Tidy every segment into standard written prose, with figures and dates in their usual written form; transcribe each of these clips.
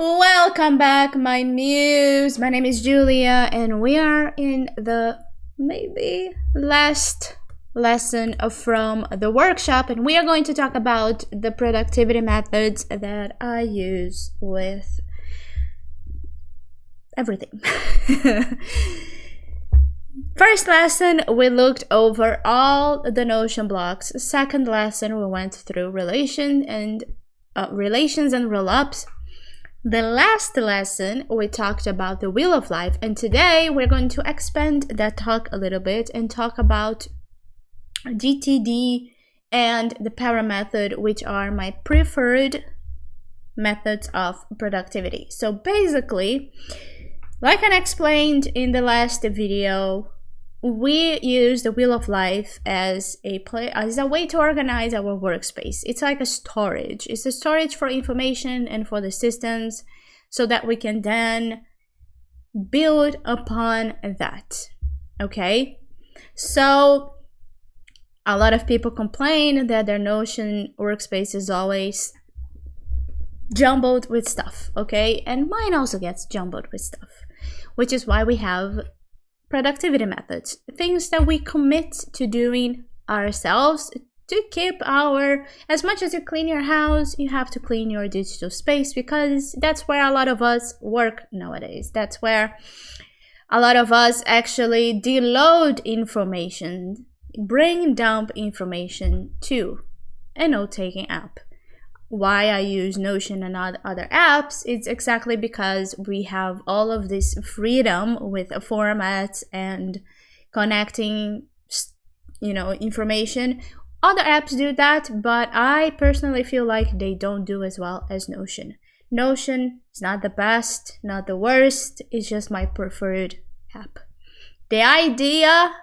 Welcome back, my muse. My name is Julia, and we are in the maybe last lesson from the workshop, and we are going to talk about the productivity methods that I use with everything. First lesson, we looked over all the Notion blocks. Second lesson, we went through relations and roll-ups. The last lesson, we talked about the wheel of life, and today we're going to expand that talk a little bit and talk about GTD and the para method, which are my preferred methods of productivity. So basically, like I explained in the last video, we use the wheel of life as a way to organize our workspace. It's like a storage. It's a storage for information and for the systems, so that we can then build upon that. Okay, so a lot of people complain that their Notion workspace is always jumbled with stuff. Okay, and mine also gets jumbled with stuff, which is why we have productivity methods, things that we commit to doing ourselves to keep as much as you clean your house, you have to clean your digital space, because that's where a lot of us work nowadays. That's where a lot of us actually deload information, dump information to a note-taking app. Why I use Notion and other apps, it's exactly because we have all of this freedom with formats and connecting, information. Other apps do that, but I personally feel like they don't do as well as Notion. Notion is not the best, not the worst, it's just my preferred app. The idea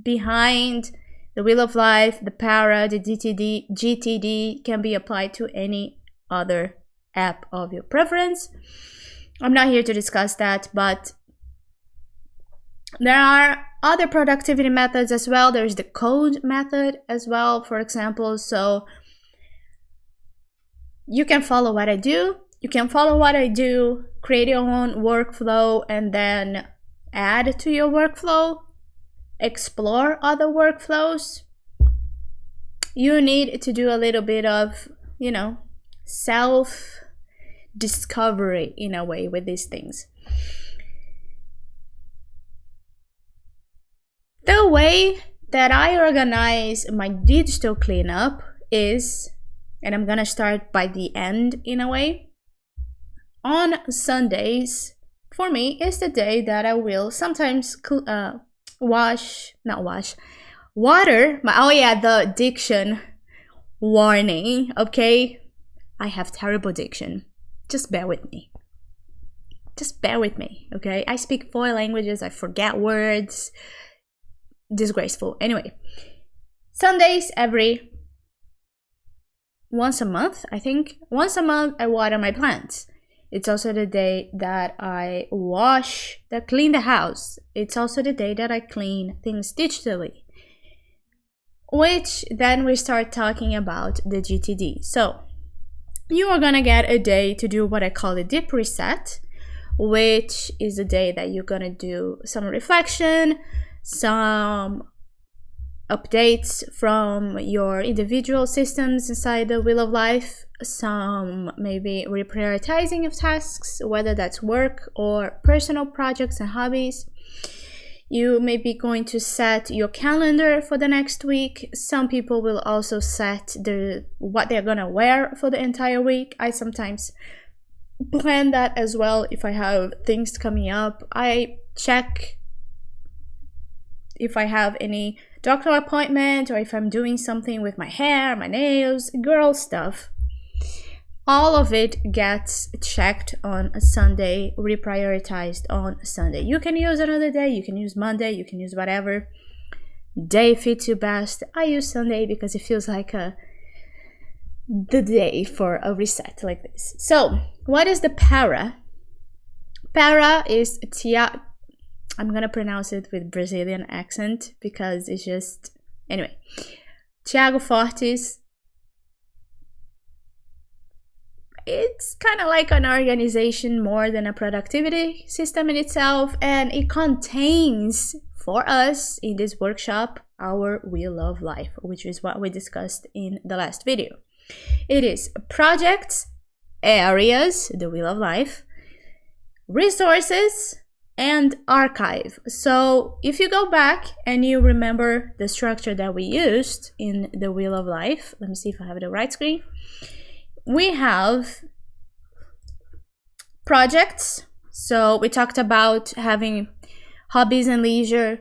behind the wheel of life, the para, the GTD can be applied to any other app of your preference. I'm not here to discuss that, but there are other productivity methods as well. There's the code method as well, for example. So you can follow what I do. Create your own workflow, and then add to your workflow. Explore other workflows. You need to do a little bit of, self-discovery in a way with these things. The way that I organize my digital cleanup is, and I'm gonna start by the end in a way, on Sundays, for me, is the day that I will sometimes water the diction warning. Okay, I have terrible diction, just bear with me, okay? I speak 4 languages, I forget words, disgraceful. Anyway, Sundays, once a month I water my plants. It's also the day that I clean the house. It's also the day that I clean things digitally. Which then we start talking about the GTD. So you are gonna get a day to do what I call the deep reset, which is the day that you're gonna do some reflection, some updates from your individual systems inside the wheel of life, some maybe reprioritizing of tasks, whether that's work or personal projects and hobbies. You may be going to set your calendar for the next week. Some people will also set what they're gonna wear for the entire week. I sometimes plan that as well. If I have things coming up, I check if I have any doctor appointment, or if I'm doing something with my hair, my nails, girl stuff. All of it gets checked on a Sunday, reprioritized on Sunday. You can use another day, you can use Monday, you can use whatever day fits you best. I use Sunday because it feels like the day for a reset like this. So, what is the para? Para is I'm gonna pronounce it with Brazilian accent because it's just, anyway. Tiago Fortes it's kind of like an organization more than a productivity system in itself, and it contains for us in this workshop our wheel of life, which is what we discussed in the last video. It is projects, areas, the wheel of life, resources, and archive. So if you go back and you remember the structure that we used in the wheel of life, let me see if I have the right screen. We have projects. So we talked about having hobbies and leisure.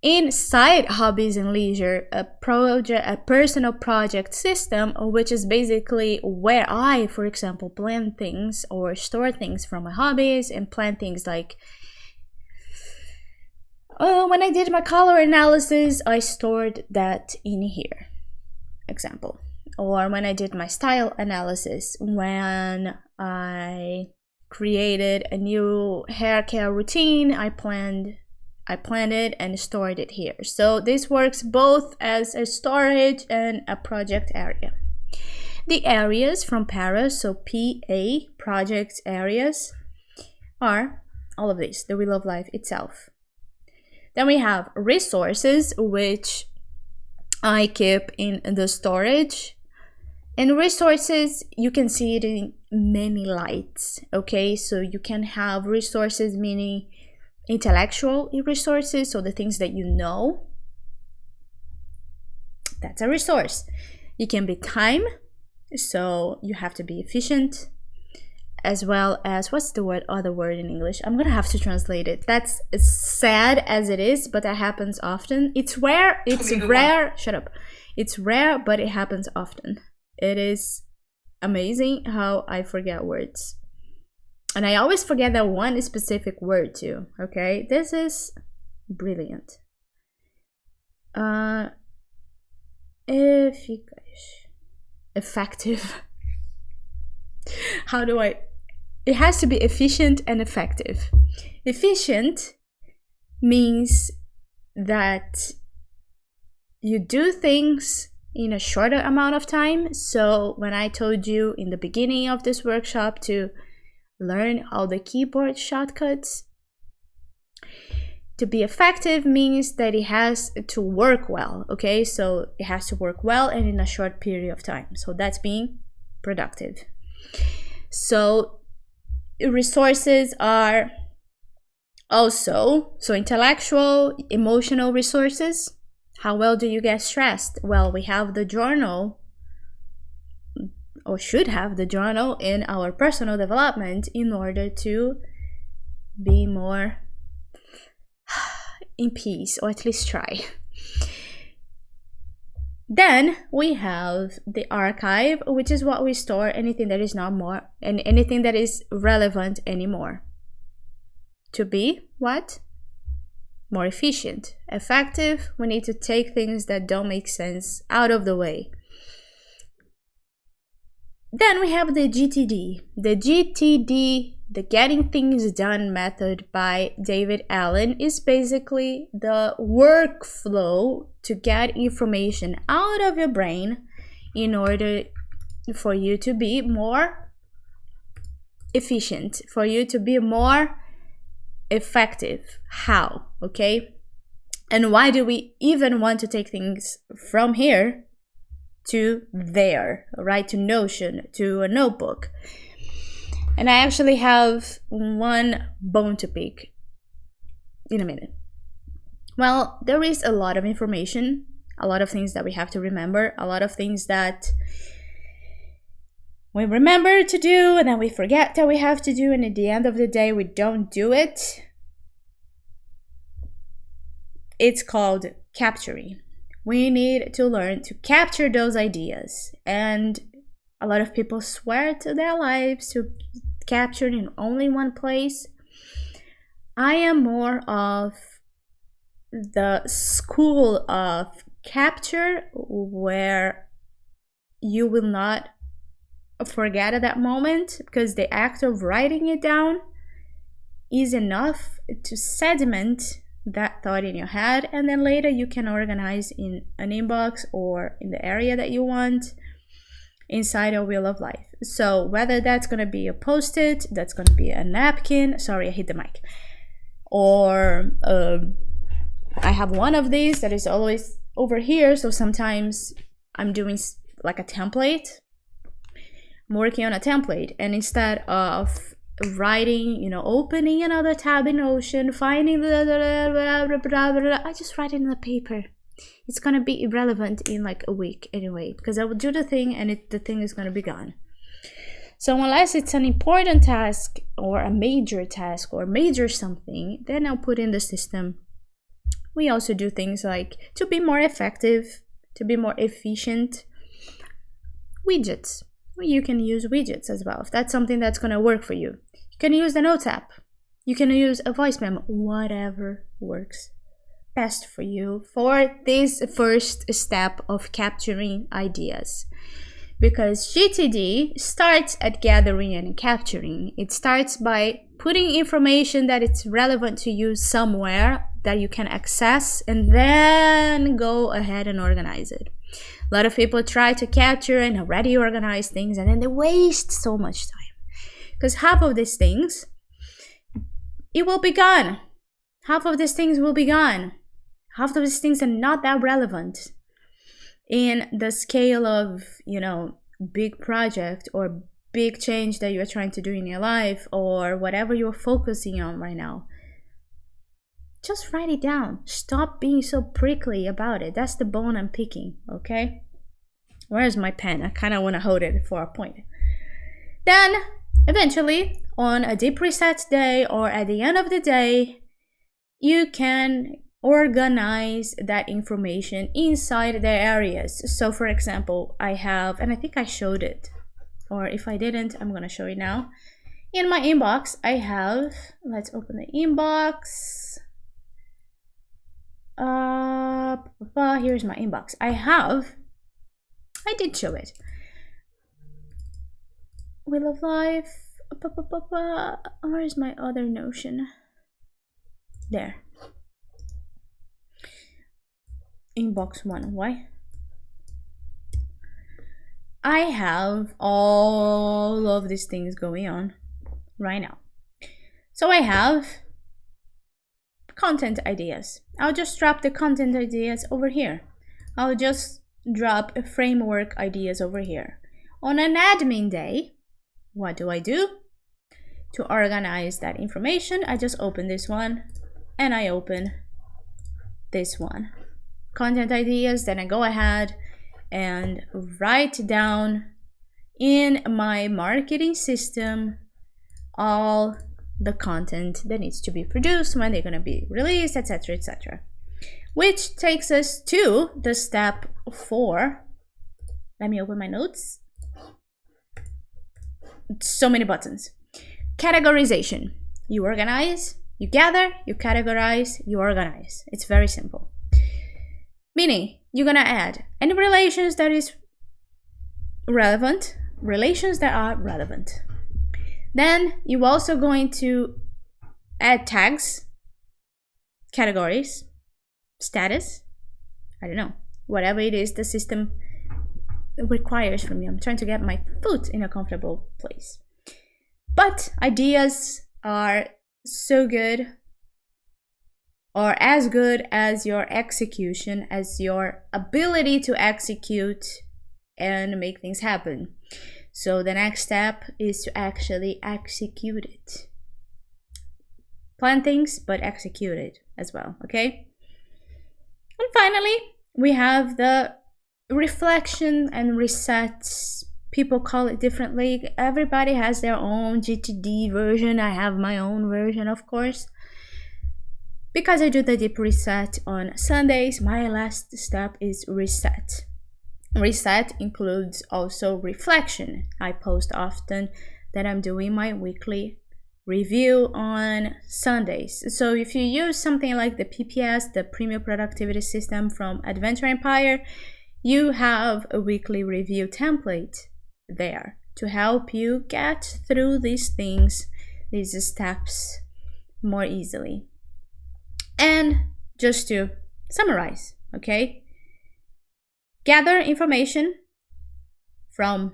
Inside hobbies and leisure, a personal project system, which is basically where I, for example, plan things or store things from my hobbies, and plan things like when I did my color analysis, I stored that in here, example. Or when I did my style analysis, when I created a new hair care routine, I planned it and stored it here. So this works both as a storage and a project area. The areas from para, so PA, projects areas, are all of these, the wheel of life itself. Then we have resources, which I keep in the storage. And resources, you can see it in many lights, okay? So you can have resources meaning intellectual resources, so the things that you know, that's a resource. It can be time, so you have to be efficient, as well as, what's the other word in English? I'm gonna have to translate it. That's as sad as it is, but that happens often. It's rare, shut up. It's rare, but it happens often. It is amazing how I forget words. And I always forget that one specific word too, okay? This is brilliant. Effective. It has to be efficient and effective. Efficient means that you do things in a shorter amount of time. So when I told you in the beginning of this workshop to learn all the keyboard shortcuts, to be effective means that it has to work well, okay? So it has to work well and in a short period of time. So that's being productive. So resources are also, so intellectual, emotional resources. How well do you get stressed? Well, we have the journal, or should have the journal in our personal development in order to be more in peace, or at least try. Then we have the archive, which is what we store anything that is not more and anything that is relevant anymore. To be what? More efficient, effective. We need to take things that don't make sense out of the way. Then we have the GTD. The GTD, the Getting Things Done method by David Allen, is basically the workflow to get information out of your brain in order for you to be more efficient, for you to be more effective. How? Okay? And why do we even want to take things from here to there, right? To Notion, to a notebook. And I actually have one bone to pick in a minute. Well, there is a lot of information, a lot of things that we have to remember, a lot of things that we remember to do and then we forget that we have to do, and at the end of the day we don't do it. It's called capturing. We need to learn to capture those ideas, and a lot of people swear to their lives to capture in only one place. I am more of the school of capture where you will not forget at that moment, because the act of writing it down is enough to sediment that thought in your head, and then later you can organize in an inbox or in the area that you want. inside a wheel of life. So whether that's going to be a post-it, that's going to be a napkin, sorry, I hit the mic, or I have one of these that is always over here, so sometimes I'm doing like a template. I'm working on a template, and instead of writing, you know, opening another tab in Notion, finding I just write it in the paper. It's gonna be irrelevant in like a week anyway, because I will do the thing and the thing is gonna be gone. So unless it's an important task or a major task or major something, then I'll put in the system. We also do things like, to be more effective, to be more efficient, widgets. You can use widgets as well if that's something that's going to work for you. You can use the Notes app. You can use a voice memo, whatever works best for you for this first step of capturing ideas. Because GTD starts at gathering and capturing. It starts by putting information that it's relevant to you somewhere that you can access, and then go ahead and organize it. A lot of people try to capture and already organize things, and then they waste so much time. Because half of these things, it will be gone. Half of these things will be gone. Half of these things are not that relevant in the scale of, you know, big project or big change that you're trying to do in your life, or whatever you're focusing on right now. Just write it down. Stop being so prickly about it. That's the bone I'm picking, okay? Where's my pen? I kind of want to hold it for a point. Then, eventually, on a deep reset day or at the end of the day, you can organize that information inside the areas. So, for example, I have, and I think I showed it, or if I didn't, I'm going to show it now. In my inbox, I have, let's open the inbox. Here's my inbox. I did show it. Wheel of Life. Where's my other Notion? There. Inbox 1. Why? I have all of these things going on right now. So I have content ideas. I'll just drop the content ideas over here. I'll just drop a framework ideas over here. On an admin day, what do? To organize that information, I just open this one and I open this one. Content ideas, then I go ahead and write down in my marketing system all the content that needs to be produced, when they're going to be released, etc., etc. Which takes us to the step 4. Let me open my notes. So many buttons. Categorization. You organize, you gather, you categorize, you organize. It's very simple. Meaning, you're going to add any relations that is relevant, relations that are relevant. Then you're also going to add tags, categories, status, I don't know, whatever it is the system requires from you. I'm trying to get my foot in a comfortable place. But ideas are so good, or as good as your execution, as your ability to execute and make things happen. So the next step is to actually execute it. Plan things, but execute it as well, okay? And finally, we have the reflection and resets. People call it differently. Everybody has their own GTD version. I have my own version, of course. Because I do the deep reset on Sundays, my last step is reset. Reset includes also reflection. I post often that I'm doing my weekly review on Sundays. So if you use something like the PPS, the Premium Productivity System from Adventure Empire, you have a weekly review template there to help you get through these things, these steps more easily. And just to summarize, okay? Gather information, from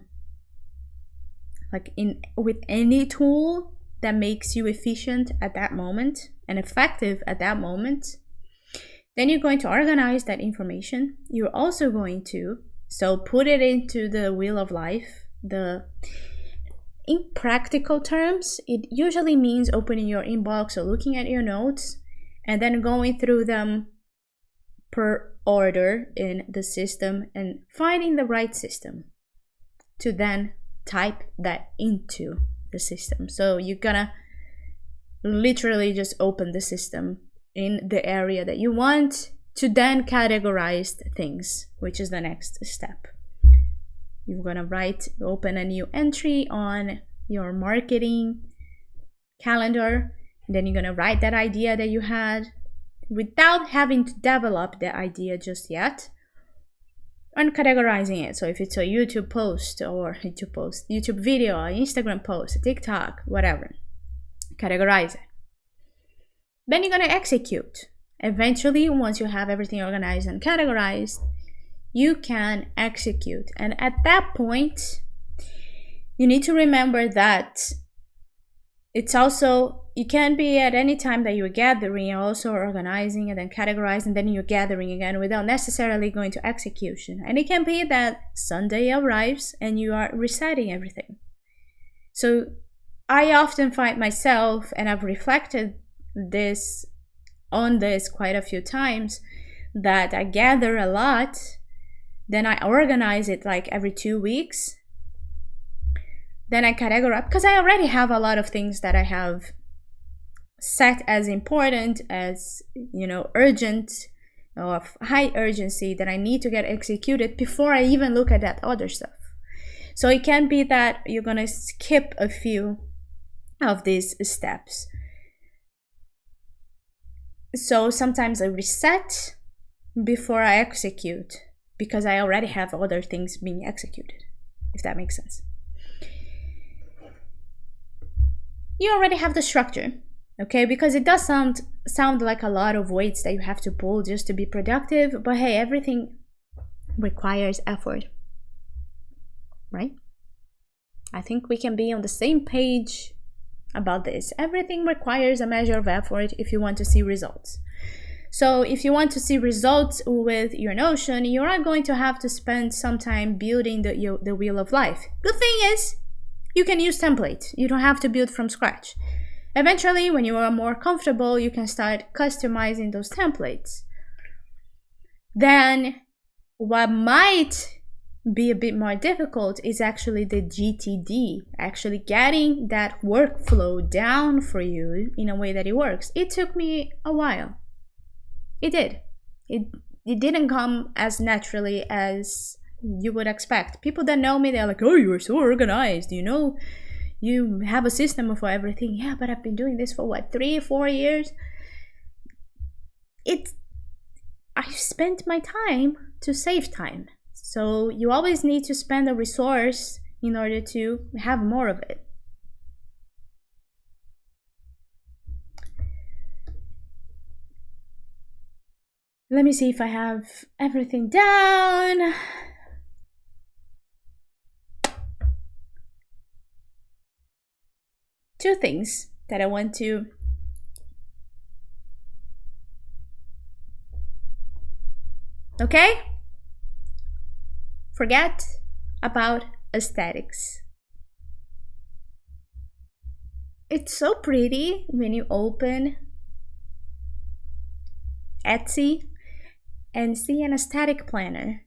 with any tool that makes you efficient at that moment and effective at that moment. Then you're going to organize that information. You're also going to put it into the wheel of life. In practical terms, it usually means opening your inbox or looking at your notes and then going through them per order in the system and finding the right system to then type that into the system. So you're gonna literally just open the system in the area that you want to then categorize things, which is the next step. You're gonna open a new entry on your marketing calendar, and then you're gonna write that idea that you had without having to develop the idea just yet, and categorizing it. So if it's a YouTube post or YouTube video, or Instagram post, TikTok, whatever, categorize it. Then you're gonna execute. Eventually, once you have everything organized and categorized, you can execute. And at that point, you need to remember that it's also, you can be at any time that you're gathering, you're also organizing and then categorizing, then you're gathering again without necessarily going to execution. And it can be that Sunday arrives and you are resetting everything. So I often find myself, and I've reflected on this quite a few times, that I gather a lot, then I organize it like every 2 weeks, then I categorize, because I already have a lot of things that I have set as important, as urgent or of high urgency, that I need to get executed before I even look at that other stuff. So it can be that you're gonna skip a few of these steps. So sometimes I reset before I execute, because I already have other things being executed, if that makes sense. You already have the structure, okay? Because it does sound like a lot of weights that you have to pull just to be productive, but hey, everything requires effort, right? I think we can be on the same page about this. Everything requires a measure of effort if you want to see results. So if you want to see results with your Notion, you are going to have to spend some time building the wheel of life. Good thing is, you can use templates. You don't have to build from scratch. Eventually, when you are more comfortable, you can start customizing those templates. Then what might be a bit more difficult is actually the GTD, actually getting that workflow down for you in a way that it works. It took me a while. It did. It didn't come as naturally as you would expect. People that know me, they're like, oh, you're so organized, you have a system for everything. Yeah, but I've been doing this for 3-4 years. I spent my time to save time. So you always need to spend a resource in order to have more of it. Let me see if I have everything down. Two things that I want to forget about aesthetics. It's so pretty when you open Etsy and see an aesthetic planner.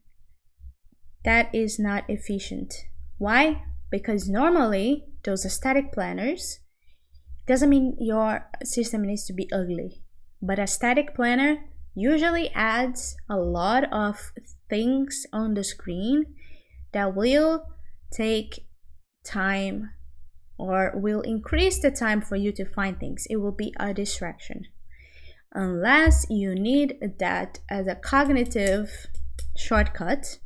That is not efficient. Why? Because normally those aesthetic planners, doesn't mean your system needs to be ugly, but a static planner usually adds a lot of things on the screen that will take time or will increase the time for you to find things. It will be a distraction. Unless you need that as a cognitive shortcut,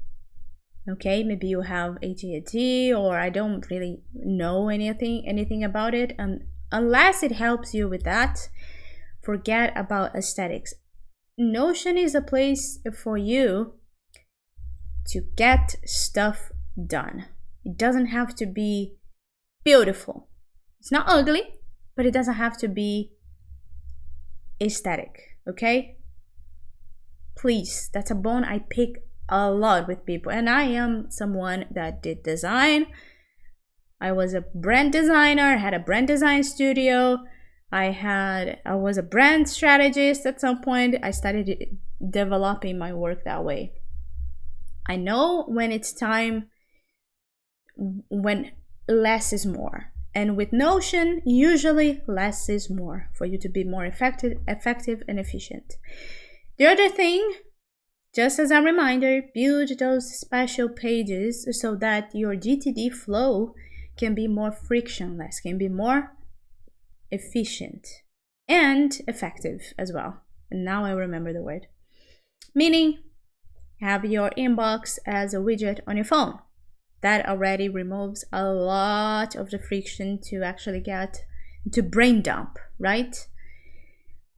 okay, maybe you have ADHD, or I don't really know anything about it, and unless it helps you with that, forget about aesthetics. Notion is a place for you to get stuff done. It doesn't have to be beautiful. It's not ugly, but it doesn't have to be aesthetic, okay? Please, that's a bone I pick a lot with people. And I am someone that did design. I was a brand designer, had a brand design studio. I was a brand strategist at some point. I started developing my work that way. I know when it's time, when less is more. And with Notion, usually less is more for you to be more effective and efficient. The other thing, just as a reminder, build those special pages so that your GTD flow can be more frictionless, can be more efficient and effective as well. And now I remember the word. Meaning, have your inbox as a widget on your phone. That already removes a lot of the friction to actually get to brain dump, right?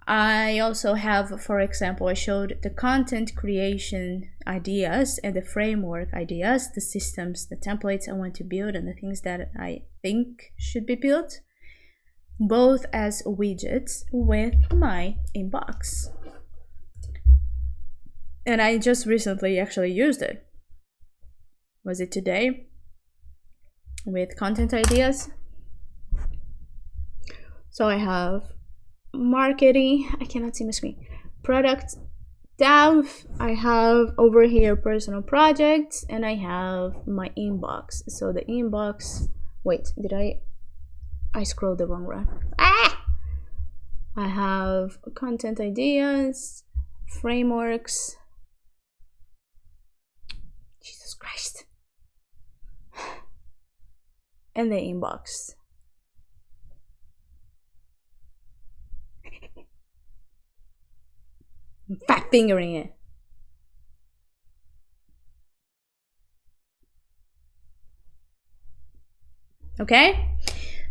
I also have, for example, I showed the content creation ideas and the framework ideas, the systems, the templates I want to build, and the things that I think should be built, both as widgets with my inbox. And I just recently actually used it. Was it today? With content ideas. So I have marketing, I cannot see my screen, product dev, I have over here personal projects, and I have my inbox. So the inbox, wait, did I scrolled the wrong one. I have content ideas, frameworks, Jesus Christ, and the inbox. I'm fat fingering it. Okay,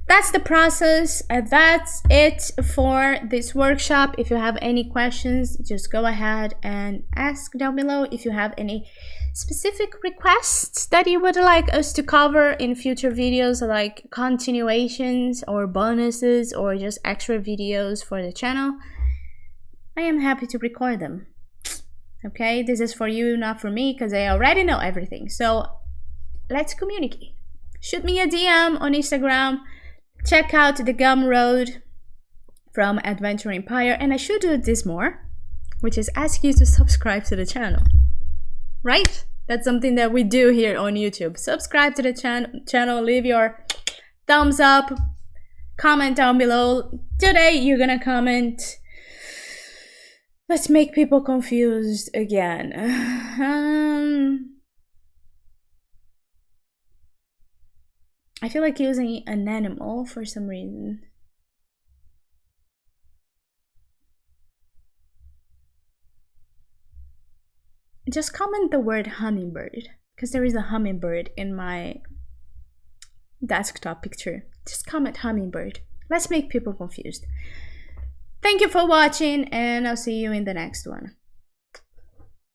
that's the process. That's it for this workshop. If you have any questions, just go ahead and ask down below. If you have any specific requests that you would like us to cover in future videos, like continuations or bonuses or just extra videos for the channel, I am happy to record them. Okay, this is for you, not for me, because I already know everything. So let's communicate. Shoot me a DM on Instagram. Check out the Gumroad from Adventure Empire. And I should do this more, which is ask you to subscribe to the channel. Right? That's something that we do here on YouTube. Subscribe to the channel, leave your thumbs up, comment down below. Today you're gonna comment, let's make people confused again. I feel like using an animal for some reason. Just comment the word hummingbird, because there is a hummingbird in my desktop picture. Just comment hummingbird. Let's make people confused. Thank you for watching, and I'll see you in the next one.